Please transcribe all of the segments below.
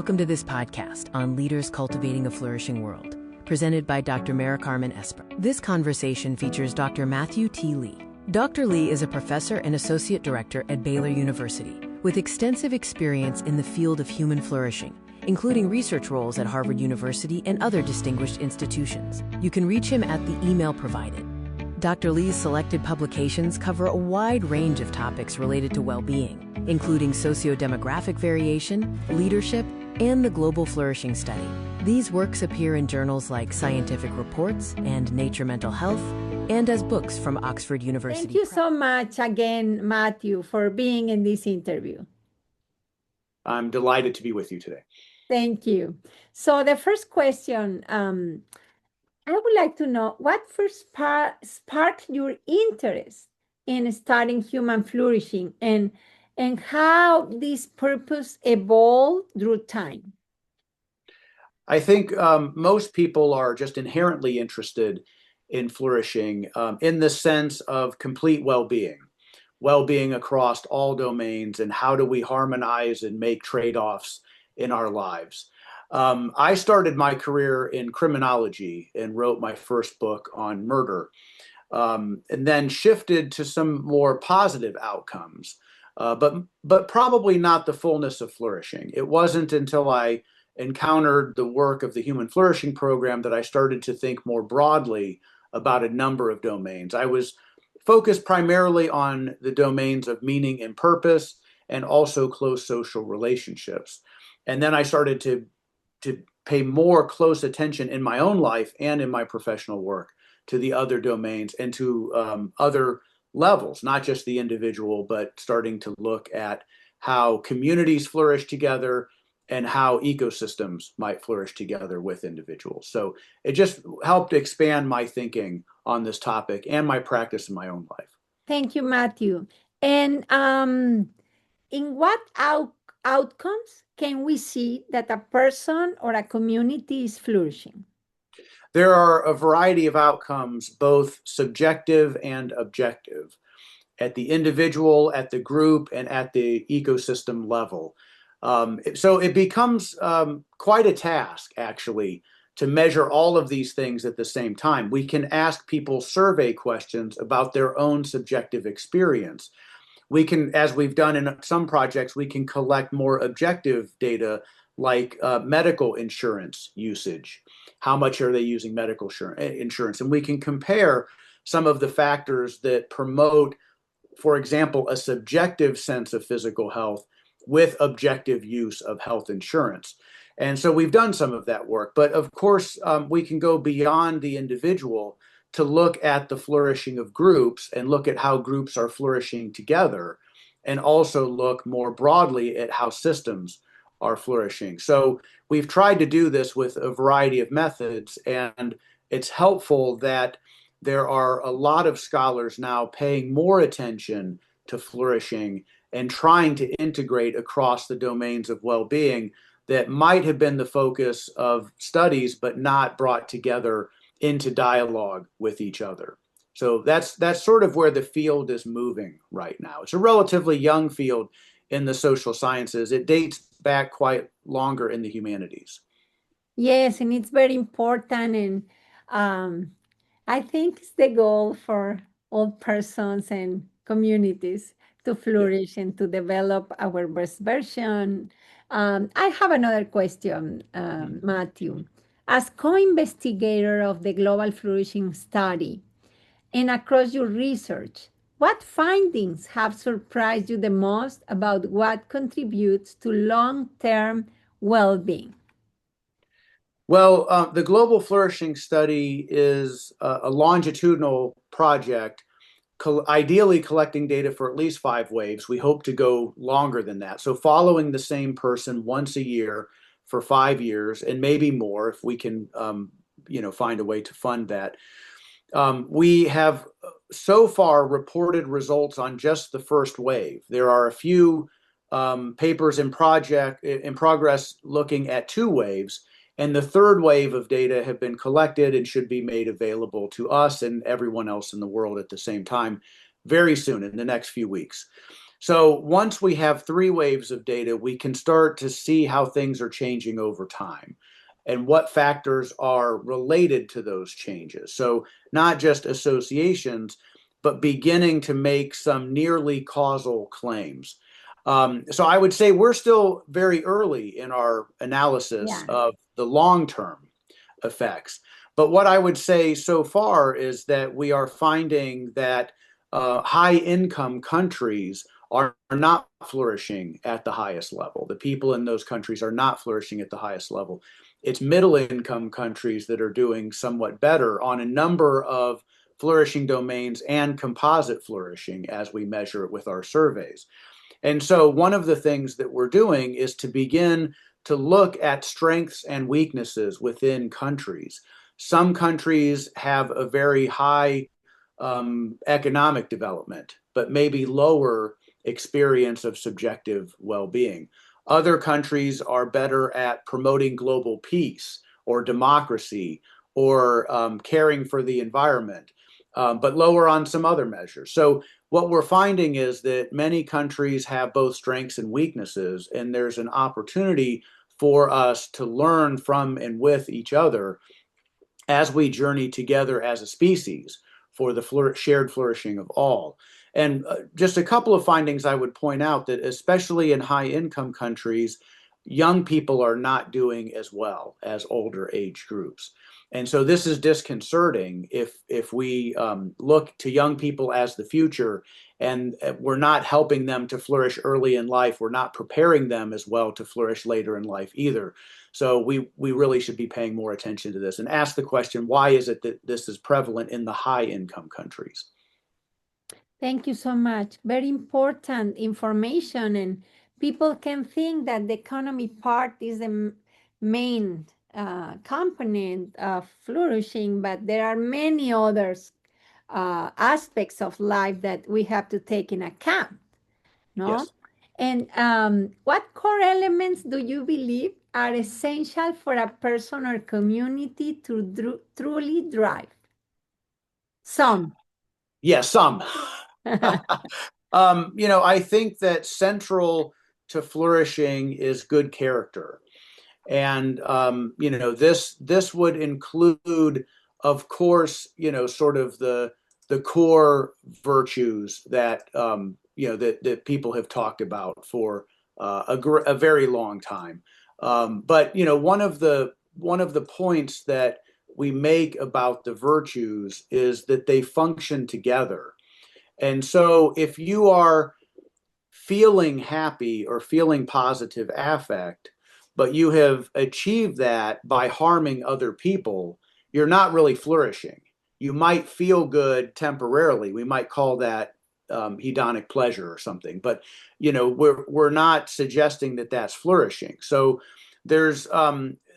Welcome to this podcast on Leaders Cultivating a Flourishing World, presented by Dr. Maricarmen Esper. This conversation features Dr. Matthew T. Lee. Dr. Lee is a professor and associate director at Baylor University, with extensive experience in the field of human flourishing, including research roles at Harvard University and other distinguished institutions. You can reach him at the email provided. Dr. Lee's selected publications cover a wide range of topics related to well-being, including socio-demographic variation, leadership, and the Global Flourishing Study. These works appear in journals like Scientific Reports and Nature Mental Health, and as books from Oxford University. Thank you so much again, Matthew, for being in this interview. I'm delighted to be with you today. Thank you. So the first question, I would like to know what first sparked your interest in studying human flourishing and how this purpose evolved through time. I think most people are just inherently interested in flourishing in the sense of complete well-being across all domains, and how do we harmonize and make trade-offs in our lives. I started my career in criminology and wrote my first book on murder, and then shifted to some more positive outcomes, but probably not the fullness of flourishing. It wasn't until I encountered the work of the Human Flourishing Program that I started to think more broadly about a number of domains. I was focused primarily on the domains of meaning and purpose, and also close social relationships. And then I started to pay more close attention in my own life and in my professional work to the other domains and to other levels, not just the individual, but starting to look at how communities flourish together and how ecosystems might flourish together with individuals. So it just helped expand my thinking on this topic and my practice in my own life. Thank you, Matthew. And in what outcomes can we see that a person or a community is flourishing? There are a variety of outcomes, both subjective and objective, at the individual, at the group, and at the ecosystem level. So it becomes quite a task, actually, to measure all of these things at the same time. We can ask people survey questions about their own subjective experience. We can, as we've done in some projects, we can collect more objective data like medical insurance usage. How much are they using medical insurance? And we can compare some of the factors that promote, for example, a subjective sense of physical health with objective use of health insurance. And so we've done some of that work. But of course, we can go beyond the individual to look at the flourishing of groups and look at how groups are flourishing together, and also look more broadly at how systems are flourishing. So we've tried to do this with a variety of methods, and it's helpful that there are a lot of scholars now paying more attention to flourishing and trying to integrate across the domains of well-being that might have been the focus of studies, but not brought together into dialogue with each other. So that's sort of where the field is moving right now. It's a relatively young field in the social sciences. It dates back quite longer in the humanities. Yes, and it's very important. And I think it's the goal for all persons and communities to flourish and to develop our best version. I have another question, Matthew. As co-investigator of the Global Flourishing Study and across your research, what findings have surprised you the most about what contributes to long-term well-being? Well, the Global Flourishing Study is a longitudinal project, ideally collecting data for at least 5 waves. We hope to go longer than that. So following the same person once a year for 5 years, and maybe more if we can find a way to fund that. We have so far reported results on just the first wave. There are a few papers in progress looking at 2 waves, and the 3rd wave of data have been collected and should be made available to us and everyone else in the world at the same time very soon, in the next few weeks. So once we have 3 waves of data, we can start to see how things are changing over time and what factors are related to those changes. So not just associations, but beginning to make some nearly causal claims. So I would say we're still very early in our analysis Yeah. of the long-term effects. But what I would say so far is that we are finding that high income countries are not flourishing at the highest level. The people in those countries are not flourishing at the highest level. It's middle income countries that are doing somewhat better on a number of flourishing domains and composite flourishing as we measure it with our surveys. And so one of the things that we're doing is to begin to look at strengths and weaknesses within countries. Some countries have a very high economic development, but maybe lower experience of subjective well-being. Other countries are better at promoting global peace or democracy or caring for the environment, but lower on some other measures. So what we're finding is that many countries have both strengths and weaknesses, and there's an opportunity for us to learn from and with each other as we journey together as a species for the shared flourishing of all. And just a couple of findings I would point out that, especially in high income countries, young people are not doing as well as older age groups. And so this is disconcerting if we look to young people as the future and we're not helping them to flourish early in life. We're not preparing them as well to flourish later in life either. So we really should be paying more attention to this and ask the question, why is it that this is prevalent in the high income countries? Thank you so much. Very important information, and people can think that the economy part is the main component of flourishing, but there are many others aspects of life that we have to take in account, no? Yes. And what core elements do you believe are essential for a person or community to truly thrive? Some. Yes, some. I think that central to flourishing is good character. And this would include, of course, sort of the core virtues that that people have talked about for a very long time. But one of the points that we make about the virtues is that they function together. And so if you are feeling happy or feeling positive affect, but you have achieved that by harming other people, you're not really flourishing. You might feel good temporarily. We might call that hedonic pleasure or something, but we're not suggesting that that's flourishing. So there's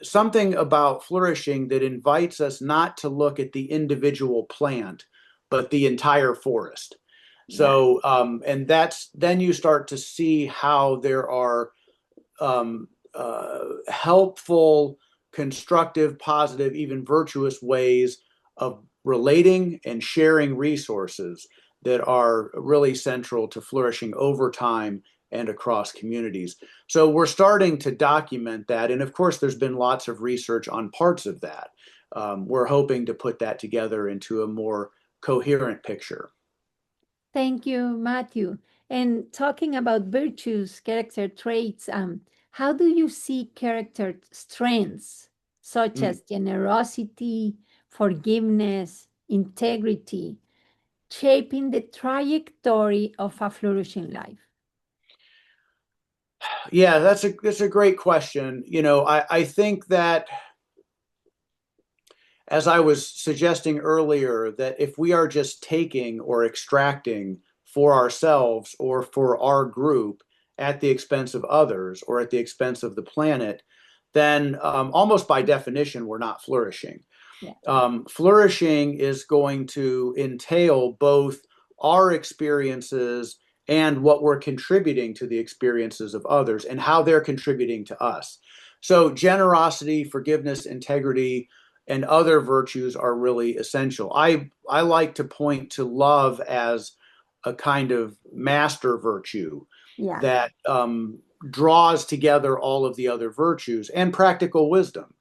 something about flourishing that invites us not to look at the individual plant, but the entire forest. Yeah. So, and then you start to see how there are helpful, constructive, positive, even virtuous ways of relating and sharing resources that are really central to flourishing over time and across communities. So we're starting to document that. And of course, there's been lots of research on parts of that. We're hoping to put that together into a more coherent picture. Thank you, Matthew. And talking about virtues, character traits, how do you see character strengths such Mm. as generosity, forgiveness, integrity, shaping the trajectory of a flourishing life? Yeah, that's a great question. I think that, as I was suggesting earlier, that if we are just taking or extracting for ourselves or for our group at the expense of others or at the expense of the planet, then almost by definition, we're not flourishing. Yeah. Flourishing is going to entail both our experiences and what we're contributing to the experiences of others and how they're contributing to us. So generosity, forgiveness, integrity, and other virtues are really essential. I like to point to love as a kind of master virtue Yeah. that draws together all of the other virtues and practical wisdom.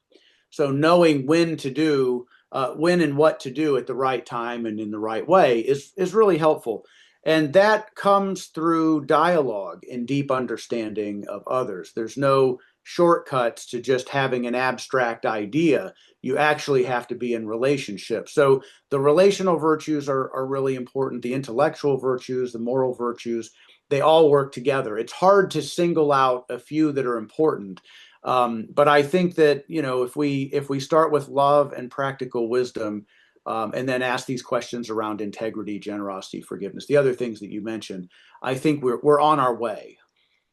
So knowing when to do, when and what to do at the right time and in the right way is really helpful. And that comes through dialogue and deep understanding of others. There's no shortcuts to just having an abstract idea. You actually have to be in relationship. So the relational virtues are really important. The intellectual virtues, the moral virtues, they all work together. It's hard to single out a few that are important. But I think that, if we start with love and practical wisdom, and then ask these questions around integrity, generosity, forgiveness, the other things that you mentioned, I think we're on our way.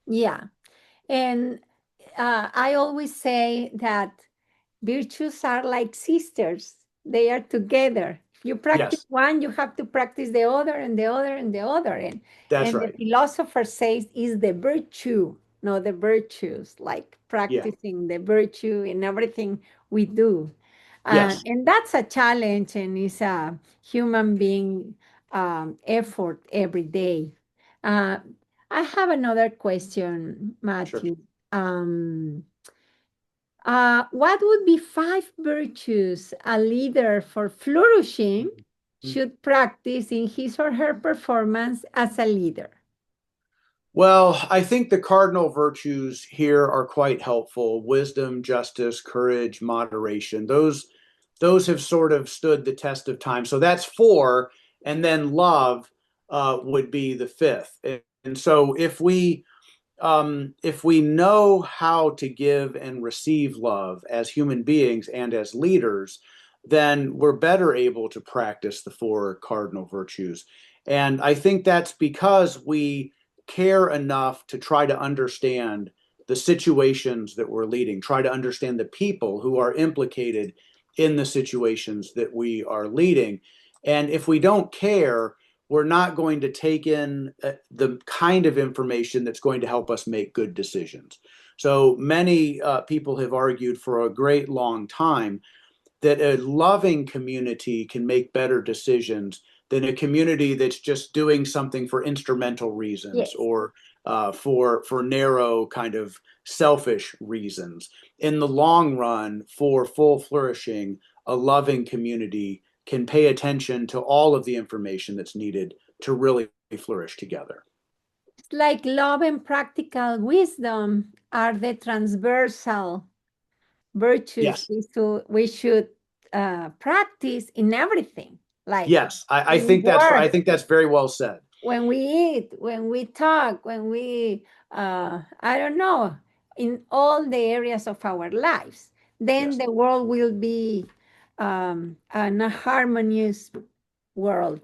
Yeah. And I always say that virtues are like sisters. They are together. If you practice Yes, one, you have to practice the other and the other and the other. that's And the right. philosopher says is the virtue, no, the virtues, like Yeah. practicing the virtue in everything we do. Yes. And that's a challenge and it's a human being effort every day. Uh, I have another question, Sure. Matthew. What would be five virtues a leader for flourishing Mhm. should practice in his or her performance as a leader? Well, I think the cardinal virtues here are quite helpful: wisdom, justice, courage, moderation. Those have sort of stood the test of time. So that's four, and then love would be the fifth. And so if we know how to give and receive love as human beings and as leaders, then we're better able to practice the four cardinal virtues. And I think that's because we care enough to try to understand the situations that we're leading, try to understand the people who are implicated in the situations that we are leading. And if we don't care, we're not going to take in the kind of information that's going to help us make good decisions. So many people have argued for a great long time that a loving community can make better decisions than a community that's just doing something for instrumental reasons Yes. or for narrow kind of selfish reasons. In the long run, for full flourishing, a loving community can pay attention to all of the information that's needed to really flourish together. It's like love and practical wisdom are the transversal virtues Yes. we should practice in everything, like Yes, I when we think I work, think that's very well said. when we eat, when we talk, when we, I don't know, in all the areas of our lives, then Yes. the world will be an harmonious world,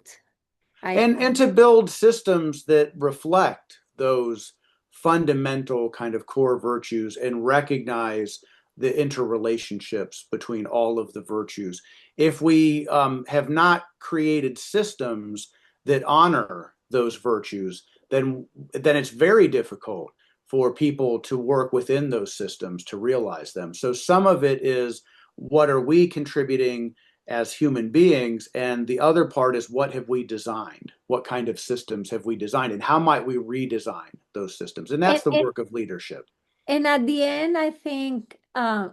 I And hope. to build systems that reflect those fundamental kind of core virtues and recognize the interrelationships between all of the virtues. If we have not created systems that honor those virtues, then it's very difficult for people to work within those systems to realize them. So some of it is, what are we contributing as human beings? And the other part is, what have we designed? What kind of systems have we designed? And how might we redesign those systems? And And, that's the and, work of leadership. and at the end, I think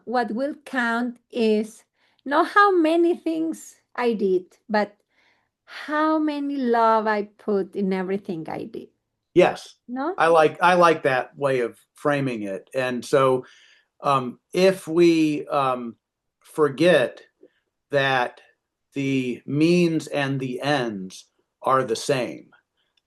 what will count is not how many things I did, but how many love I put in everything I did. Yes, No? I like that way of framing it. And so if we forget that the means and the ends are the same,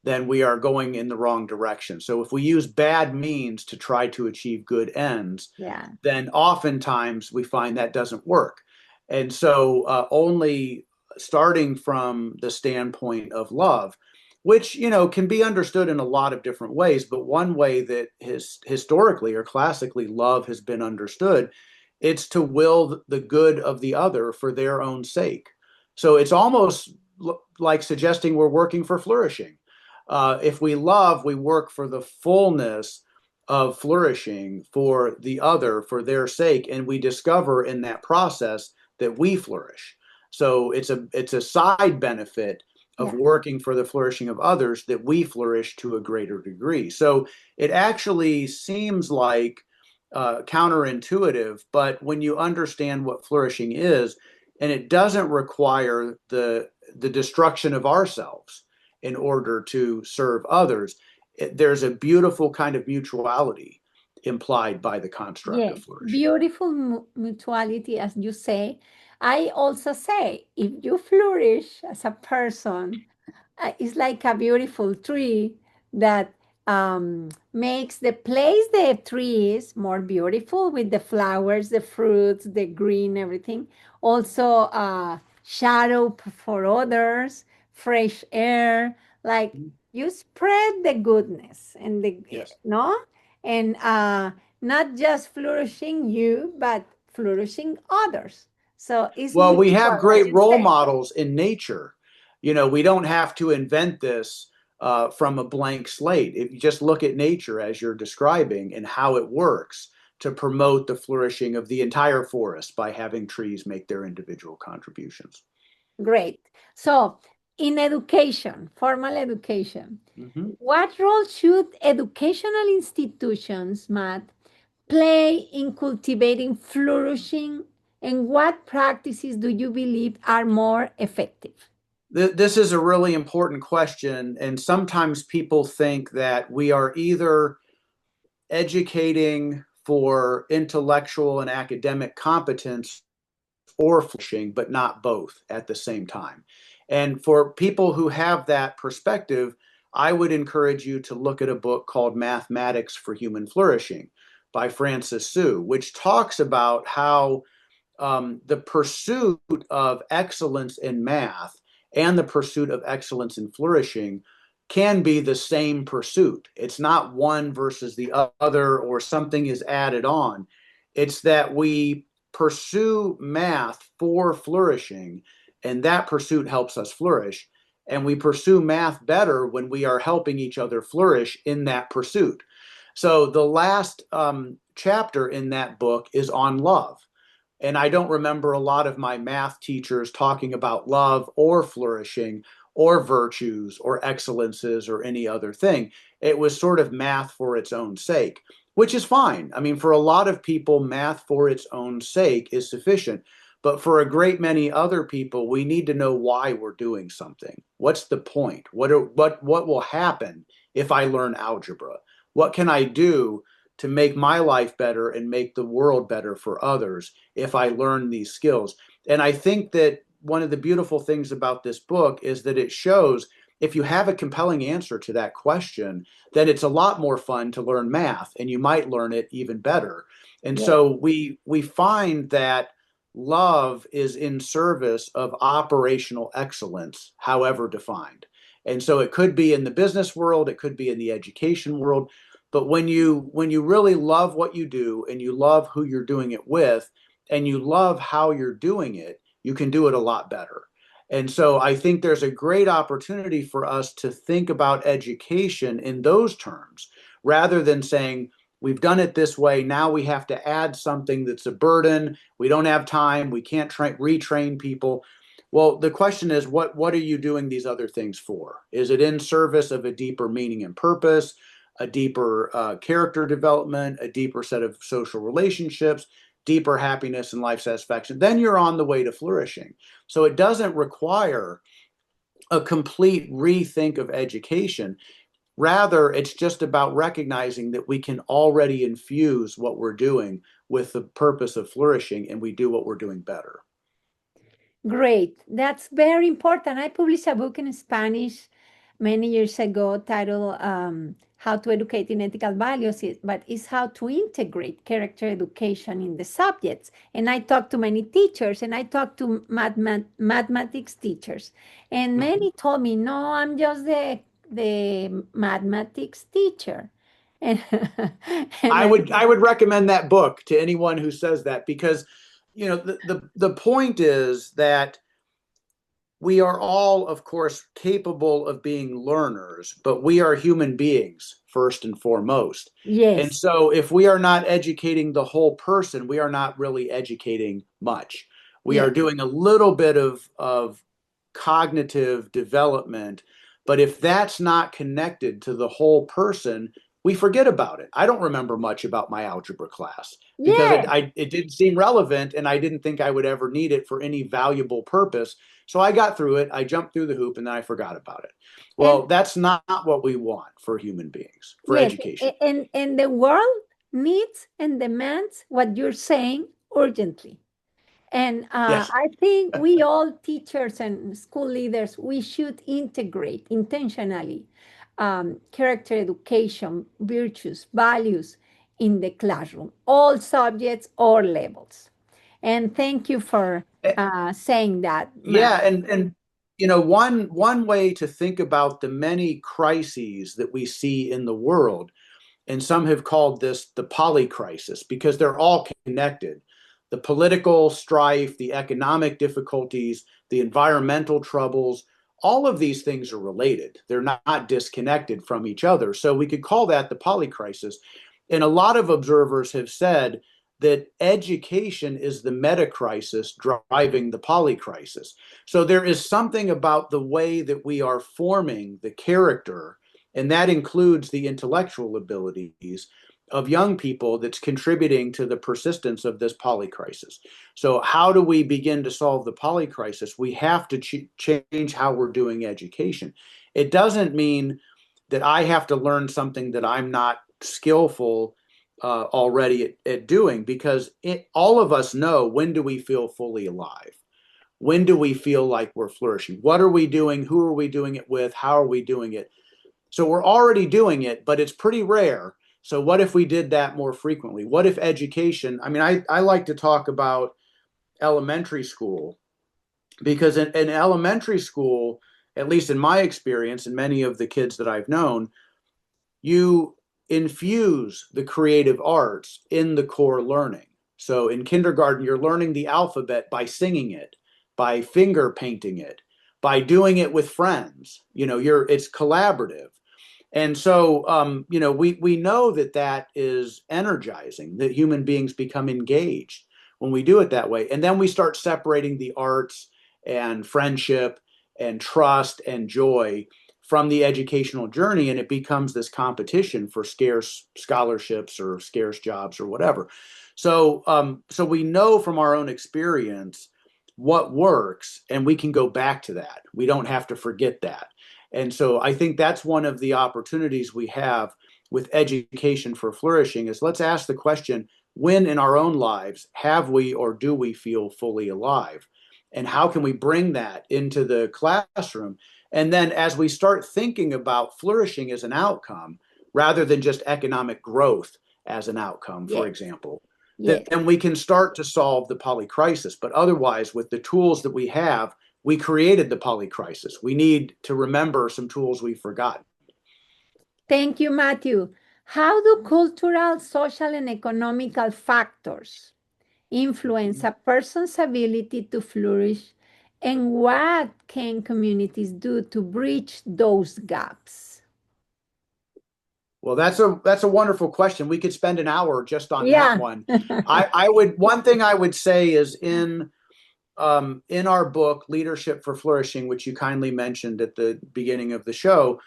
then we are going in the wrong direction. So if we use bad means to try to achieve good ends, Yeah. then oftentimes we find that doesn't work. And so only starting from the standpoint of love, which can be understood in a lot of different ways, but one way that historically or classically love has been understood, it's to will the good of the other for their own sake. So it's almost like suggesting we're working for flourishing. If we love, we work for the fullness of flourishing for the other, for their sake, and we discover in that process that we flourish. So it's a side benefit of Yeah. working for the flourishing of others, that we flourish to a greater degree. So it actually seems like counterintuitive, but when you understand what flourishing is, and it doesn't require the destruction of ourselves in order to serve others, there's a beautiful kind of mutuality implied by the construct of Yes, flourishing. beautiful mutuality, as you say. I also say, if you flourish as a person, it's like a beautiful tree that makes the place the tree is more beautiful with the flowers, the fruits, the green, everything. Also, shadow for others, fresh air. Like you spread the goodness and the Yes. no, and not just flourishing you, but flourishing others. So it's Well, we mutual, have as great you role say. models in nature. You know, we don't have to invent this from a blank slate. If you just look at nature as you're describing and how it works to promote the flourishing of the entire forest by having trees make their individual contributions. Great. So, in education, formal education, Mhm. what role should educational institutions, Matt, play in cultivating flourishing, and what practices do you believe are more effective? This is a really important question, and sometimes people think that we are either educating for intellectual and academic competence or flourishing, but not both at the same time. And for people who have that perspective, I would encourage you to look at a book called Mathematics for Human Flourishing by Francis Su, which talks about how the pursuit of excellence in math and the pursuit of excellence in flourishing can be the same pursuit. It's not one versus the other or something is added on. It's that we pursue math for flourishing, and that pursuit helps us flourish. And we pursue math better when we are helping each other flourish in that pursuit. So the last chapter in that book is on love. And I don't remember a lot of my math teachers talking about love or flourishing or virtues or excellences or any other thing. It was sort of math for its own sake, which is fine. I mean, for a lot of people, math for its own sake is sufficient. But for a great many other people, we need to know why we're doing something. What's the point? What will happen if I learn algebra? What can I do to make my life better and make the world better for others if I learn these skills? And I think that one of the beautiful things about this book is that it shows if you have a compelling answer to that question, then it's a lot more fun to learn math and you might learn it even better. And Yes. so we find that love is in service of operational excellence, however defined. And so it could be in the business world, it could be in the education world, but when you really love what you do and you love who you're doing it with and you love how you're doing it, you can do it a lot better. And so I think there's a great opportunity for us to think about education in those terms rather than saying, we've done it this way, now we have to add something that's a burden, we don't have time, we can't retrain people. Well, the question is, what are you doing these other things for? Is it in service of a deeper meaning and purpose, a deeper character development, a deeper set of social relationships, deeper happiness and life satisfaction? Then you're on the way to flourishing. So it doesn't require a complete rethink of education. Rather, it's just about recognizing that we can already infuse what we're doing with the purpose of flourishing, and we do what we're doing better. Great. That's very important. I published a book in Spanish many years ago titled How to Educate in Ethical Values, but it's how to integrate character education in the subjects. And I talked to many teachers and I talked to mathematics teachers. And many told me, no, I'm just the mathematics teacher. And, and I would recommend that book to anyone who says that because the point is that we are all, of course, capable of being learners, but we are human beings first and foremost. And yes, so if we are not educating the whole person, we are not really educating much. We are yes, doing a little bit of cognitive development. But if that's not connected to the whole person, we forget about it. I don't remember much about my algebra class because Yeah. it didn't seem relevant and I didn't think I would ever need it for any valuable purpose. So I got through it, I jumped through the hoop, and then I forgot about it. And Well, that's not what we want for human beings, for yes, education. and the world needs and demands what you're saying urgently. And Yes. I think we all teachers and school leaders, we should integrate intentionally character education, virtues, values in the classroom, all subjects or levels. And thank you for saying that, Matt. Yeah, and one way to think about the many crises that we see in the world, and some have called this the polycrisis because they're all connected. The political strife, the economic difficulties, the environmental troubles, all of these things are related. They're not disconnected from each other. So we could call that the polycrisis. And a lot of observers have said that education is the meta crisis driving the polycrisis. So there is something about the way that we are forming the character, and that includes the intellectual abilities of young people, that's contributing to the persistence of this polycrisis. So how do we begin to solve the polycrisis? We have to change how we're doing education. It doesn't mean that I have to learn something that I'm not skillful already at doing, because all of us know, when do we feel fully alive? When do we feel like we're flourishing? What are we doing? Who are we doing it with? How are we doing it? So we're already doing it, but it's pretty rare. So what if we did that more frequently? What if education, I mean, I like to talk about elementary school, because in elementary school, at least in my experience and many of the kids that I've known, you infuse the creative arts in the core learning. So in kindergarten, you're learning the alphabet by singing it, by finger painting it, by doing it with friends. It's collaborative. And so, we know that that is energizing, that human beings become engaged when we do it that way. And then we start separating the arts and friendship and trust and joy from the educational journey, and it becomes this competition for scarce scholarships or scarce jobs or whatever. So we know from our own experience what works, and we can go back to that. We don't have to forget that. And so I think that's one of the opportunities we have with education for flourishing, is let's ask the question, when in our own lives have we or do we feel fully alive? And how can we bring that into the classroom? And then as we start thinking about flourishing as an outcome, rather than just economic growth as an outcome, for Yes, example, yes. then we can start to solve the polycrisis. But otherwise, with the tools that we have, we created the polycrisis. We need to remember some tools we've forgotten. Thank you, Matthew. How do cultural, social, and economical factors influence a person's ability to flourish, and what can communities do to bridge those gaps? Well, that's a wonderful question. We could spend an hour just on that Yeah. one. I would one thing I would say is in our book Leadership for Flourishing, which you kindly mentioned at the beginning of the show,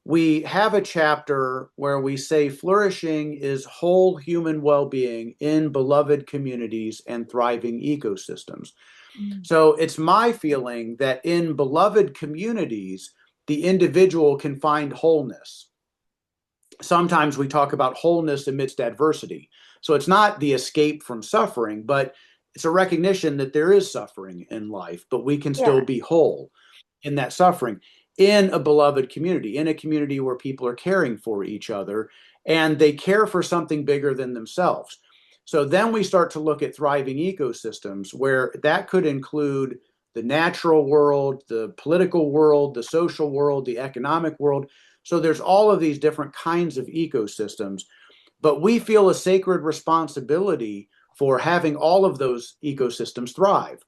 we have a chapter where we say flourishing is whole human well-being in beloved communities and thriving ecosystems. So it's my feeling that in beloved communities, the individual can find wholeness. Sometimes we talk about wholeness amidst adversity. So it's not the escape from suffering, but it's a recognition that there is suffering in life, but we can still Yeah. be whole in that suffering, in a beloved community, in a community where people are caring for each other and they care for something bigger than themselves. So then we start to look at thriving ecosystems, where that could include the natural world, the political world, the social world, the economic world. So there's all of these different kinds of ecosystems, but we feel a sacred responsibility for having all of those ecosystems thrive.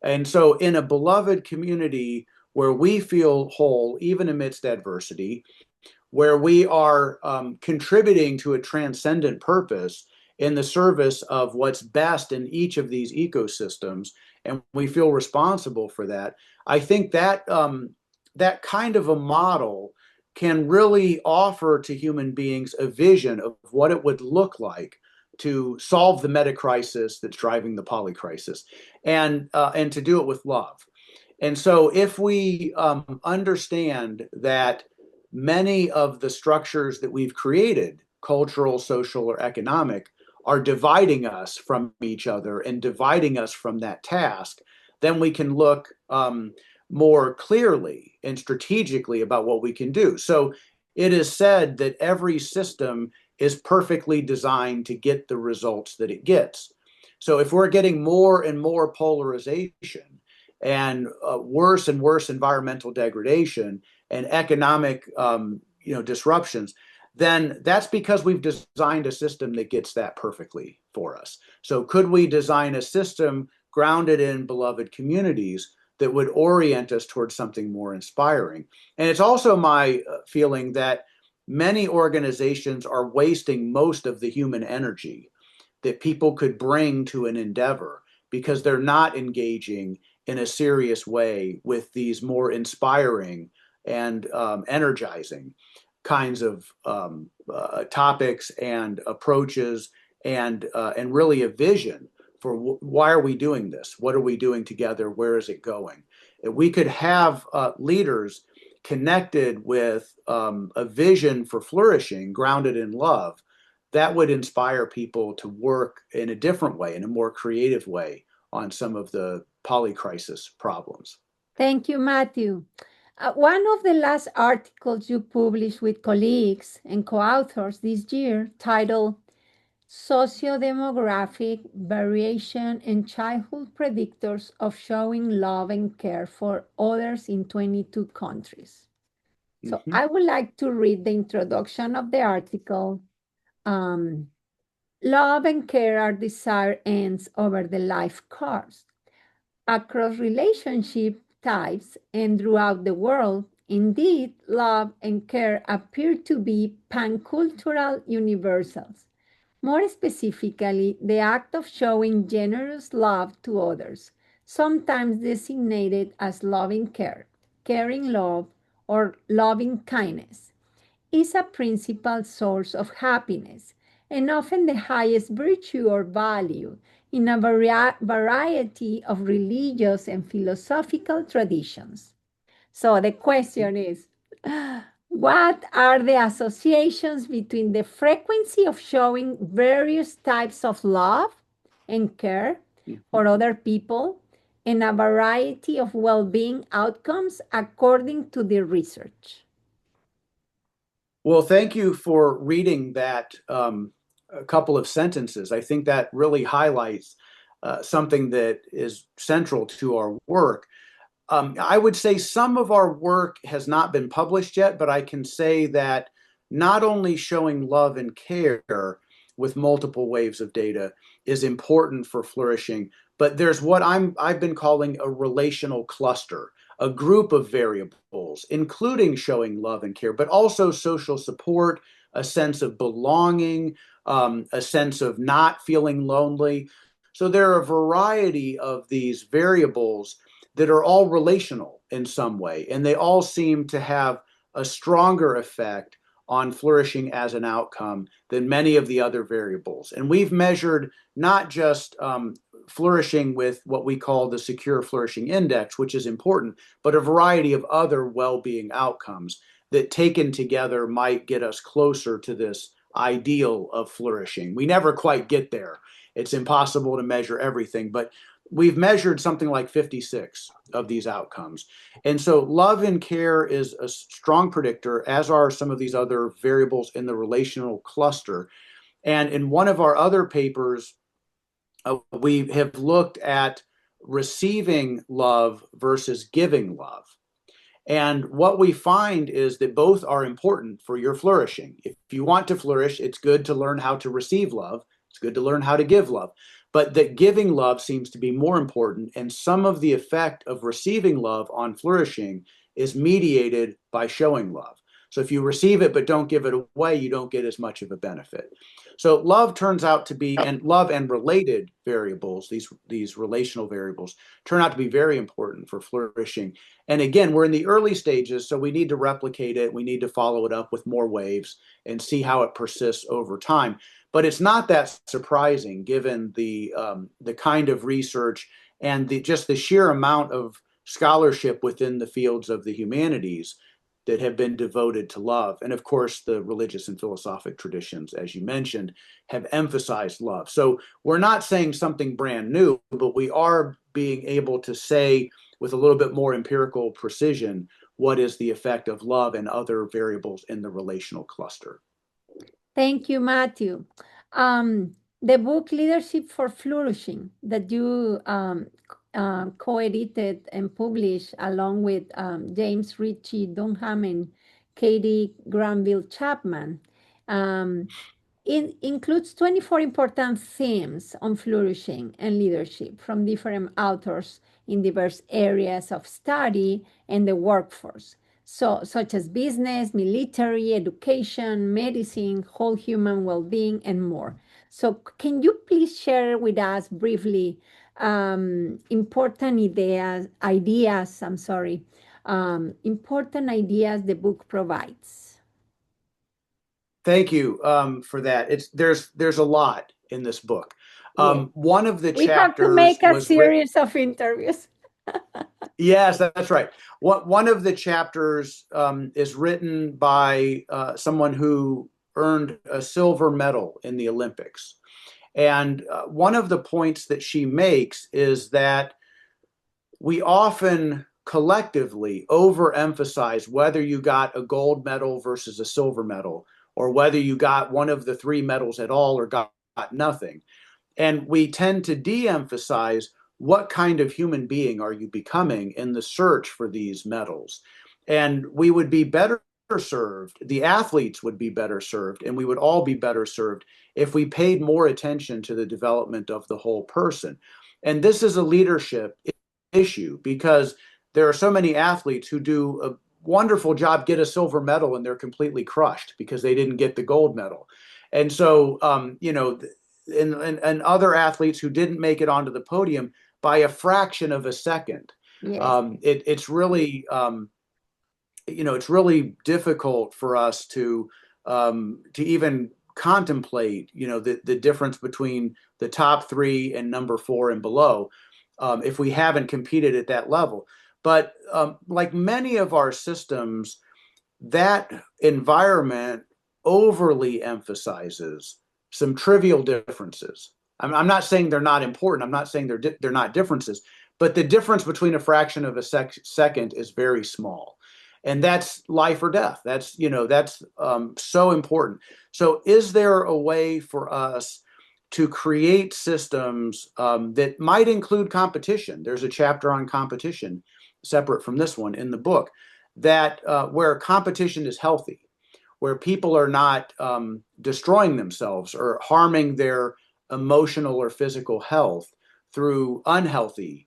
And so in a beloved community where we feel whole, even amidst adversity, where we are contributing to a transcendent purpose in the service of what's best in each of these ecosystems, and we feel responsible for that, I think that that kind of a model can really offer to human beings a vision of what it would look like to solve the meta crisis that's driving the poly crisis, and to do it with love. And so, if we understand that many of the structures that we've created, cultural, social, or economic, are dividing us from each other and dividing us from that task, then we can look more clearly and strategically about what we can do. So it is said that every system is perfectly designed to get the results that it gets. So if we're getting more and more polarization and worse and worse environmental degradation and economic disruptions, then that's because we've designed a system that gets that perfectly for us. So could we design a system grounded in beloved communities that would orient us towards something more inspiring? And it's also my feeling that many organizations are wasting most of the human energy that people could bring to an endeavor because they're not engaging in a serious way with these more inspiring and energizing kinds of topics and approaches, and really a vision for why are we doing this? What are we doing together? Where is it going? If we could have leaders connected with a vision for flourishing, grounded in love, that would inspire people to work in a different way, in a more creative way, on some of the polycrisis problems. Thank you, Matthew. One of the last articles you published with colleagues and co authors this year, titled Sociodemographic Variation and Childhood Predictors of Showing Love and Care for Others in 22 Countries. So Mm-hmm. I would like to read the introduction of the article. Love and care are desired ends over the life course. Across relationship types and throughout the world, indeed, love and care appear to be pancultural universals. More specifically, the act of showing generous love to others, sometimes designated as loving care, caring love, or loving kindness, is a principal source of happiness and often the highest virtue or value in a variety of religious and philosophical traditions. So the question is, what are the associations between the frequency of showing various types of love and care for other people and a variety of well-being outcomes according to the research? Well, thank you for reading that a couple of sentences. I think that really highlights something that is central to our work. I would say some of our work has not been published yet, but I can say that not only showing love and care with multiple waves of data is important for flourishing, but there's what I've been calling a relational cluster, a group of variables, including showing love and care, but also social support, a sense of belonging, a sense of not feeling lonely. So there are a variety of these variables that are all relational in some way, and they all seem to have a stronger effect on flourishing as an outcome than many of the other variables. And we've measured not just flourishing with what we call the Secure Flourishing Index, which is important, but a variety of other well-being outcomes that taken together might get us closer to this ideal of flourishing. We never quite get there. It's impossible to measure everything, but we've measured something like 56 of these outcomes. And so love and care is a strong predictor, as are some of these other variables in the relational cluster. And in one of our other papers, we have looked at receiving love versus giving love. And what we find is that both are important for your flourishing. If you want to flourish, it's good to learn how to receive love. It's good to learn how to give love. But that giving love seems to be more important. And some of the effect of receiving love on flourishing is mediated by showing love. So if you receive it but don't give it away, you don't get as much of a benefit. So love turns out to be, and love and related variables, these relational variables, turn out to be very important for flourishing. And again, we're in the early stages, so we need to replicate it. We need to follow it up with more waves and see how it persists over time. But it's not that surprising given the kind of research and just the sheer amount of scholarship within the fields of the humanities that have been devoted to love. And of course, the religious and philosophic traditions, as you mentioned, have emphasized love. So we're not saying something brand new, but we are being able to say with a little bit more empirical precision what is the effect of love and other variables in the relational cluster. Thank you, Matthew. The book Leadership for Flourishing that you co-edited and published along with James Ritchie Dunham and Katie Granville Chapman. It includes 24 important themes on flourishing and leadership from different authors in diverse areas of study and the workforce, such as business, military, education, medicine, whole human well-being, and more. So can you please share with us briefly important important ideas the book provides? Thank you for that. There's a lot in this book. Yes. One of the We chapters have to make a was series of interviews. Yes, that's right. One of the chapters is written by someone who earned a silver medal in the Olympics. And one of the points that she makes is that we often collectively overemphasize whether you got a gold medal versus a silver medal, or whether you got one of the three medals at all or got nothing. And we tend to de-emphasize what kind of human being are you becoming in the search for these medals. And we would be better served, the athletes would be better served, and we would all be better served if we paid more attention to the development of the whole person. And this is a leadership issue because there are so many athletes who do a wonderful job, get a silver medal, and they're completely crushed because they didn't get the gold medal. And so, and other athletes who didn't make it onto the podium by a fraction of a second. Yes. It's really, it's really difficult for us to even contemplate, the difference between the top three and number four and below, if we haven't competed at that level. But like many of our systems, that environment overly emphasizes some trivial differences. I'm not saying they're not important. I'm not saying they're not differences, but the difference between a fraction of a second is very small, and that's life or death. That's so important. So, is there a way for us to create systems that might include competition? There's a chapter on competition separate from this one in the book, that where competition is healthy, where people are not destroying themselves or harming their emotional or physical health through unhealthy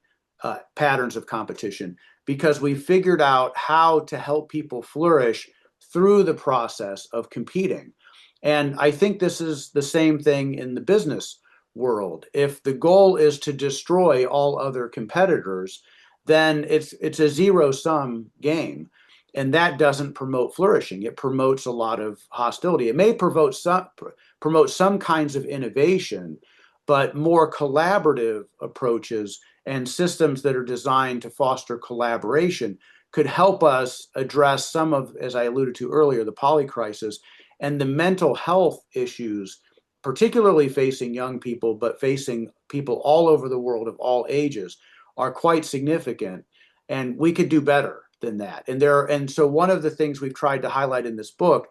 patterns of competition, because we figured out how to help people flourish through the process of competing. And I think this is the same thing in the business world. If the goal is to destroy all other competitors, then it's a zero-sum game. And that doesn't promote flourishing. It promotes a lot of hostility. It may promote some kinds of innovation, but more collaborative approaches and systems that are designed to foster collaboration could help us address some of, as I alluded to earlier, the polycrisis and the mental health issues, particularly facing young people, but facing people all over the world of all ages, are quite significant. And we could do better than that. And so one of the things we've tried to highlight in this book,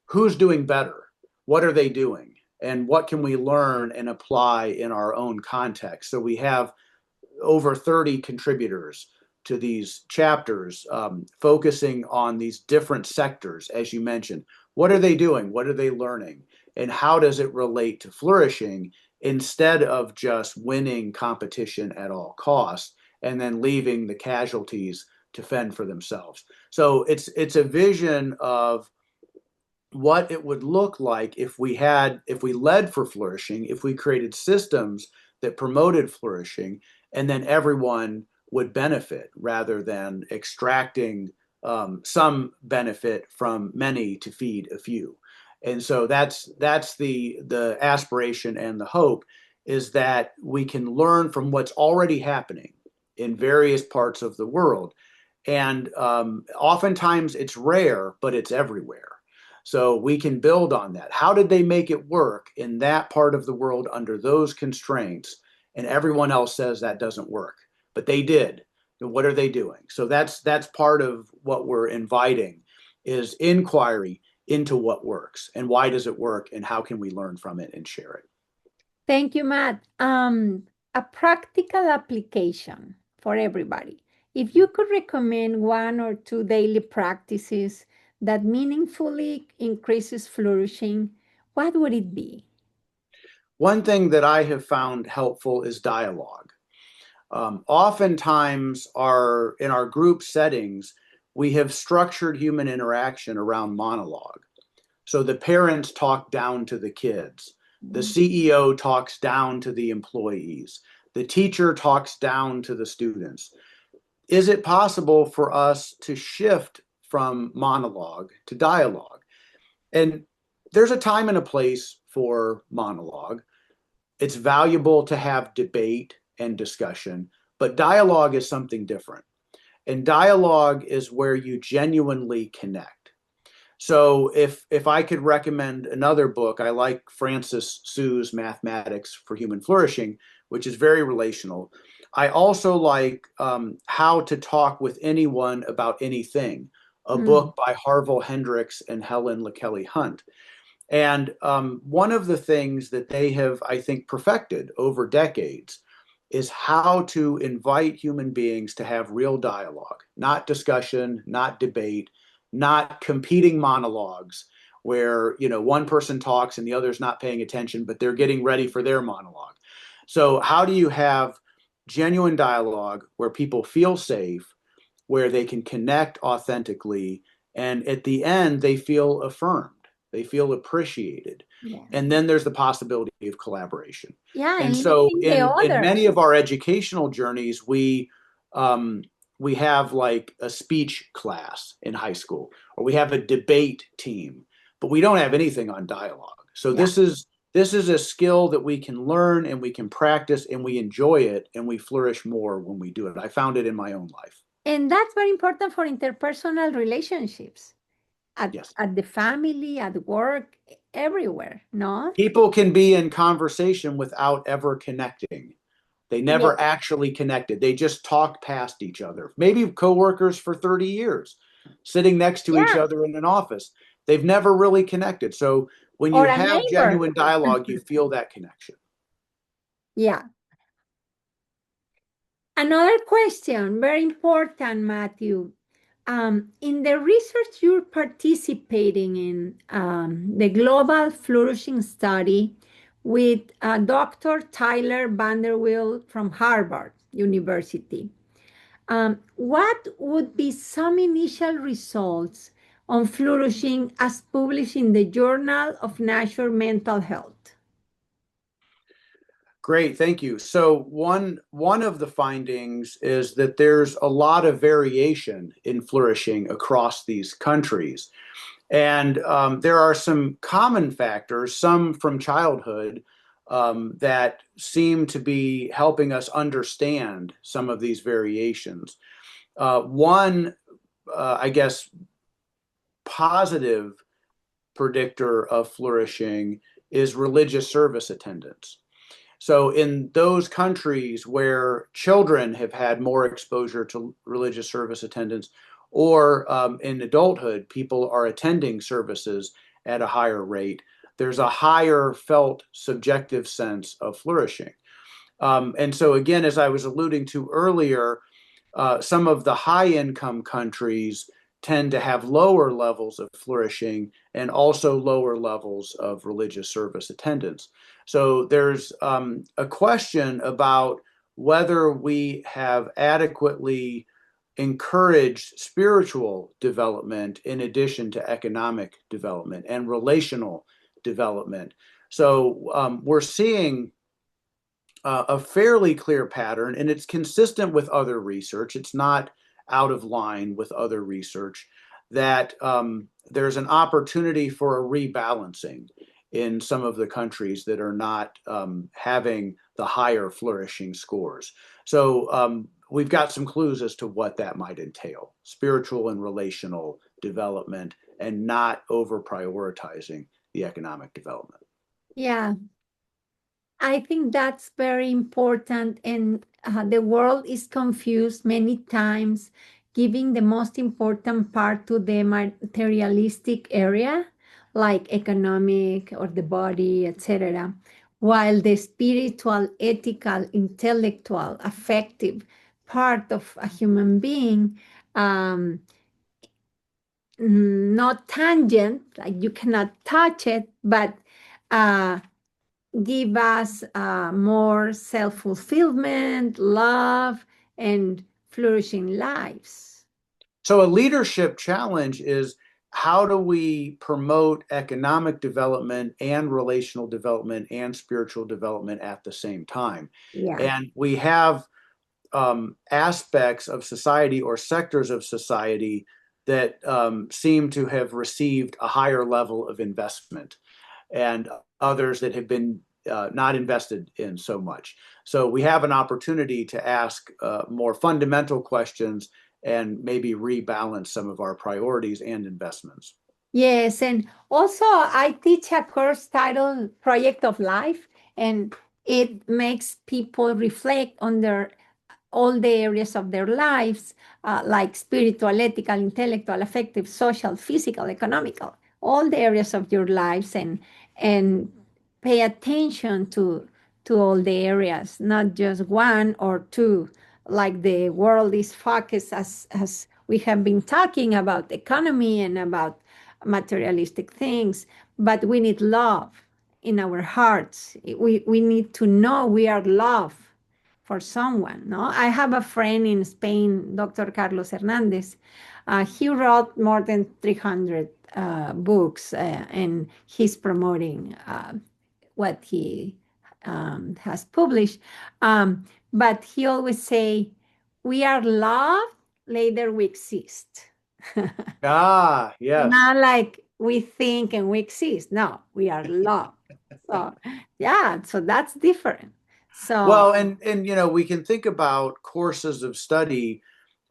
who's doing better? What are they doing? And what can we learn and apply in our own context? So we have over 30 contributors to these chapters, focusing on these different sectors, as you mentioned. What are they doing? What are they learning? And how does it relate to flourishing instead of just winning competition at all costs and then leaving the casualties to fend for themselves. So it's a vision of what it would look like if we led for flourishing, if we created systems that promoted flourishing, and then everyone would benefit rather than extracting some benefit from many to feed a few. And so that's the aspiration and the hope, is that we can learn from what's already happening in various parts of the world. And oftentimes it's rare, but it's everywhere. So we can build on that. How did they make it work in that part of the world under those constraints? And everyone else says that doesn't work, but they did. What are they doing? So that's part of what we're inviting, is inquiry into what works and why does it work and how can we learn from it and share it. Thank you, Matt. A practical application for everybody. If you could recommend one or two daily practices that meaningfully increases flourishing, what would it be? One thing that I have found helpful is dialogue. Oftentimes, in our group settings, we have structured human interaction around monologue. So the parents talk down to the kids, the CEO talks down to the employees, the teacher talks down to the students. Is it possible for us to shift from monologue to dialogue? And there's a time and a place for monologue. It's valuable to have debate and discussion, but dialogue is something different. And dialogue is where you genuinely connect. So if I could recommend another book, I like Francis Sue's Mathematics for Human Flourishing, which is very relational. I also like How to Talk with Anyone About Anything, a book by Harville Hendricks and Helen LaKelly Hunt. And one of the things that they have, I think, perfected over decades is how to invite human beings to have real dialogue, not discussion, not debate, not competing monologues where, one person talks and the other's not paying attention, but they're getting ready for their monologue. So how do you have genuine dialogue where people feel safe, where they can connect authentically, and at the end they feel affirmed, they feel appreciated. Yeah. And then there's the possibility of collaboration. Yeah, And and so lifting the in many others. of our educational journeys, we have like a speech class in high school, or we have a debate team, but we don't have anything on dialogue. So Yeah. this is a skill that we can learn and we can practice and we enjoy it and we flourish more when we do it. I found it in my own life. And that's very important for interpersonal relationships Yes. at the family, at work, everywhere, no? People can be in conversation without ever connecting. They never Yeah. actually connected. They just talked past each other. Maybe coworkers for 30 years, sitting next to each Yeah. other in an office. They've never really connected. So when you Or a have neighbor. genuine dialogue, you feel that connection. Yeah. Another question, very important, Matthew. In the research you're participating in, the Global Flourishing Study with Dr. Tyler Vanderwill from Harvard University, what would be some initial results on flourishing as published in the Journal of Nature Mental Health? Great, thank you. So one of the findings is that there's a lot of variation in flourishing across these countries. And there are some common factors, some from childhood, that seem to be helping us understand some of these variations. One, I guess, positive predictor of flourishing is religious service attendance. So in those countries where children have had more exposure to religious service attendance, or in adulthood, people are attending services at a higher rate, there's a higher felt subjective sense of flourishing. And so again, as I was alluding to earlier, some of the high income countries tend to have lower levels of flourishing and also lower levels of religious service attendance. So there's a question about whether we have adequately encouraged spiritual development in addition to economic development and relational development. So we're seeing a fairly clear pattern, and it's consistent with other research. It's not out of line with other research that there's an opportunity for a rebalancing in some of the countries that are not having the higher flourishing scores. So we've got some clues as to what that might entail: spiritual and relational development, and not over prioritizing the economic development. Yeah, I think that's very important. And the world is confused many times, giving the most important part to the materialistic area, like economic or the body, etc., while the spiritual, ethical, intellectual, affective part of a human being, um, not tangent, like you cannot touch it, but uh, give us more self-fulfillment, love, and flourishing lives. So a leadership challenge is, how do we promote economic development and relational development and spiritual development at the same time? Yeah. And we have aspects of society or sectors of society that seem to have received a higher level of investment, and others that have been not invested in so much. So we have an opportunity to ask more fundamental questions and maybe rebalance some of our priorities and investments. Yes, and also I teach a course titled Project of Life, and it makes people reflect on their all the areas of their lives, like spiritual, ethical, intellectual, affective, social, physical, economical, all the areas of your lives, and pay attention to all the areas, not just one or two. Like the world is focused, as we have been talking about economy and about materialistic things, but we need love in our hearts. We need to know we are loved for someone. No, I have a friend in Spain, Dr. Carlos Hernandez. He wrote more than 300 books, and he's promoting what he has published. But he always say, "We are loved, later we exist." Ah, yes. Not like we think and we exist. No, we are loved. So yeah, so that's different. So Well, and we can think about courses of study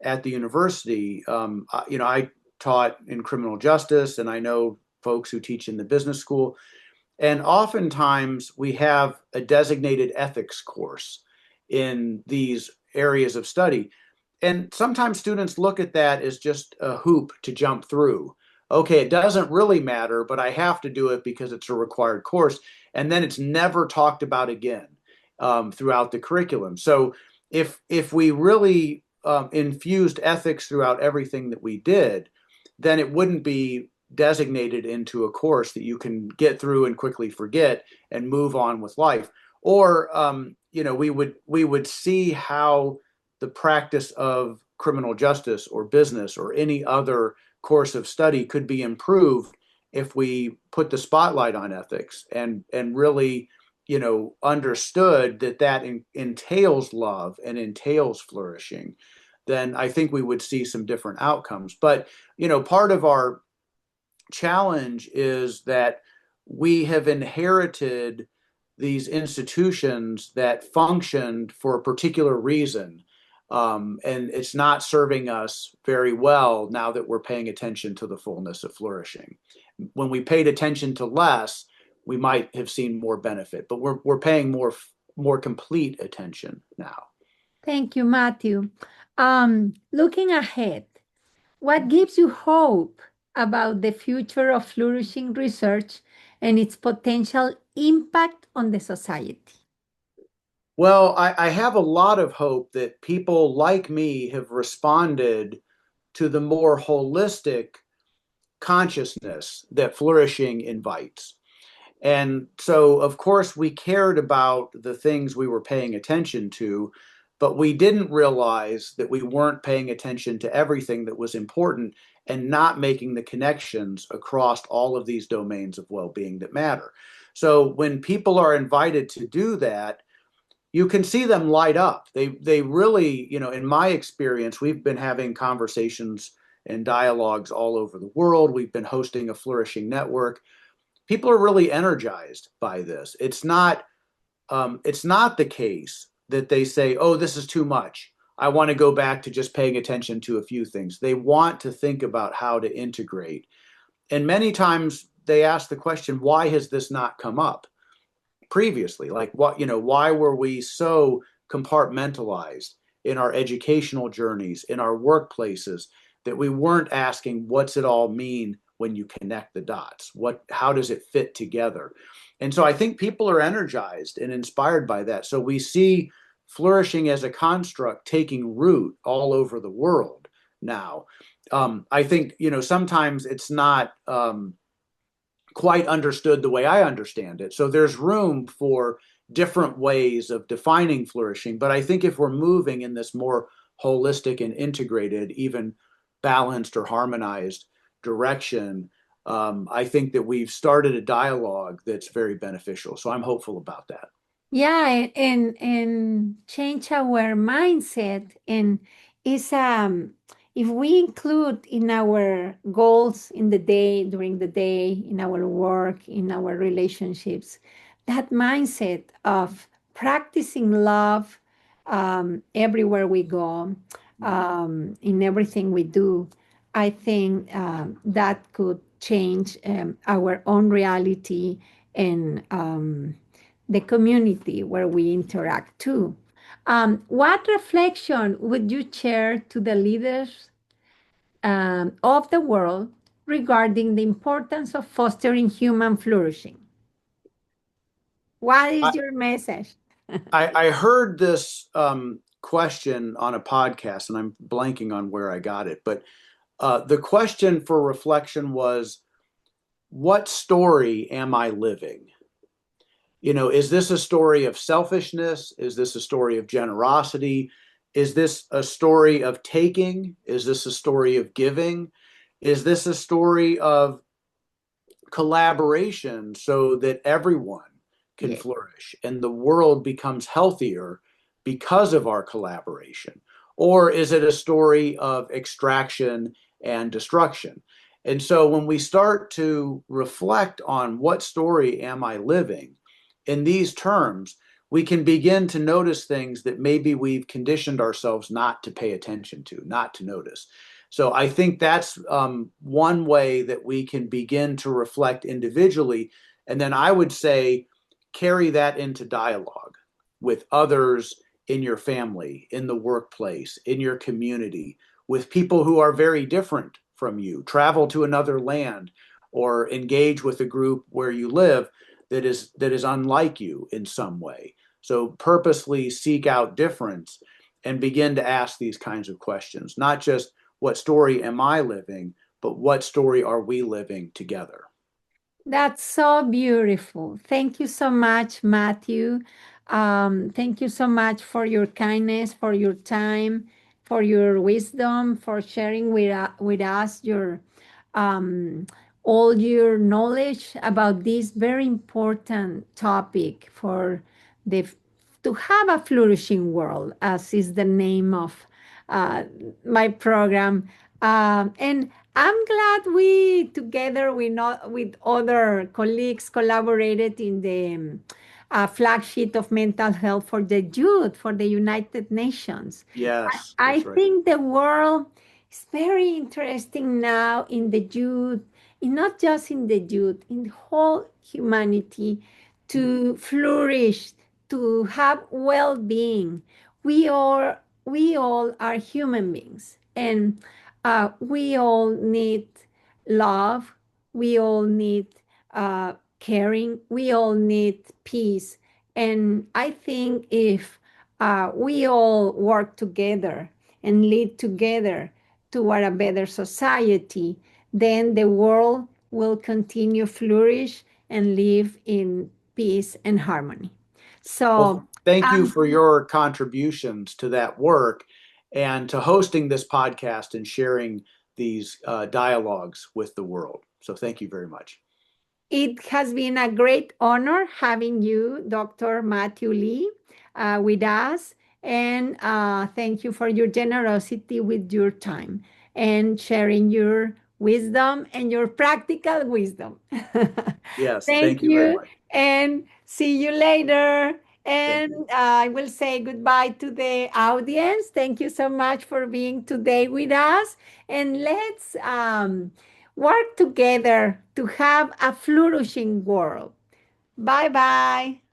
at the university. I taught in criminal justice, and I know folks who teach in the business school. And oftentimes we have a designated ethics course in these areas of study. And sometimes students look at that as just a hoop to jump through. Okay, it doesn't really matter, but I have to do it because it's a required course. And then it's never talked about again throughout the curriculum. So if we really infused ethics throughout everything that we did, then it wouldn't be designated into a course that you can get through and quickly forget and move on with life. Or we would see how the practice of criminal justice or business or any other course of study could be improved if we put the spotlight on ethics and really understood that entails love and entails flourishing. Then I think we would see some different outcomes. But part of our challenge is that we have inherited these institutions that functioned for a particular reason. And it's not serving us very well now that we're paying attention to the fullness of flourishing. When we paid attention to less, we might have seen more benefit, but we're paying more complete attention now. thank you, Matthew. Looking ahead, what gives you hope about the future of flourishing research and its potential impact on the society? Well, I have a lot of hope that people like me have responded to the more holistic consciousness that flourishing invites. And so, of course, we cared about the things we were paying attention to, but we didn't realize that we weren't paying attention to everything that was important and not making the connections across all of these domains of well-being that matter. So when people are invited to do that, you can see them light up. They really, in my experience, we've been having conversations and dialogues all over the world. We've been hosting a flourishing network. People are really energized by this. It's not the case that they say, oh, this is too much. I want to go back to just paying attention to a few things. They want to think about how to integrate. And many times they ask the question, why has this not come up previously? Like, why were we so compartmentalized in our educational journeys, in our workplaces, that we weren't asking, what's it all mean when you connect the dots? How does it fit together? And so I think people are energized and inspired by that. So we see flourishing as a construct taking root all over the world now. I think, sometimes it's not quite understood the way I understand it. So there's room for different ways of defining flourishing. But I think if we're moving in this more holistic and integrated, even balanced or harmonized direction, I think that we've started a dialogue that's very beneficial. So I'm hopeful about that. Yeah, and change our mindset. And is if we include in our goals in the day, during the day, in our work, in our relationships, that mindset of practicing love everywhere we go, in everything we do, I think that could change our own reality and the community where we interact too. What reflection would you share to the leaders of the world regarding the importance of fostering human flourishing? What is I, your message? I heard this question on a podcast, and I'm blanking on where I got it, but the question for reflection was, what story am I living? Is this a story of selfishness? Is this a story of generosity? Is this a story of taking? Is this a story of giving? Is this a story of collaboration so that everyone can Yeah. flourish and the world becomes healthier because of our collaboration? Or is it a story of extraction and destruction? And so when we start to reflect on what story am I living in these terms, we can begin to notice things that maybe we've conditioned ourselves not to pay attention to, not to notice. So I think that's one way that we can begin to reflect individually. And then I would say carry that into dialogue with others in your family, in the workplace, in your community, with people who are very different from you. Travel to another land or engage with a group where you live that is unlike you in some way. So purposely seek out difference and begin to ask these kinds of questions, not just what story am I living, but what story are we living together? That's so beautiful. Thank you so much, Matthew. Thank you so much for your kindness, for your time, for your wisdom, for sharing with us your um, all your knowledge about this very important topic for the to have a flourishing world, as is the name of uh, my program. And I'm glad we together with other colleagues collaborated in the flagship of mental health for the youth for the United Nations. Yes, I that's right. think the world is very interesting now in the youth, in not just in the youth, in the whole humanity to flourish, to have well-being. We all are human beings, and we all need love. We all need caring. We all need peace. And I think if we all work together and lead together toward a better society, then the world will continue flourish and live in peace and harmony. So Well, Thank you Um, for your contributions to that work and to hosting this podcast and sharing these dialogues with the world. So thank you very much. It has been a great honor having you, Dr. Matthew Lee, with us. And thank you for your generosity with your time and sharing your wisdom and your practical wisdom. Yes, Thank thank you very you. much. And see you later. Thank And you. I will say goodbye to the audience. Thank you so much for being today with us. And let's work together to have a flourishing world. Bye bye.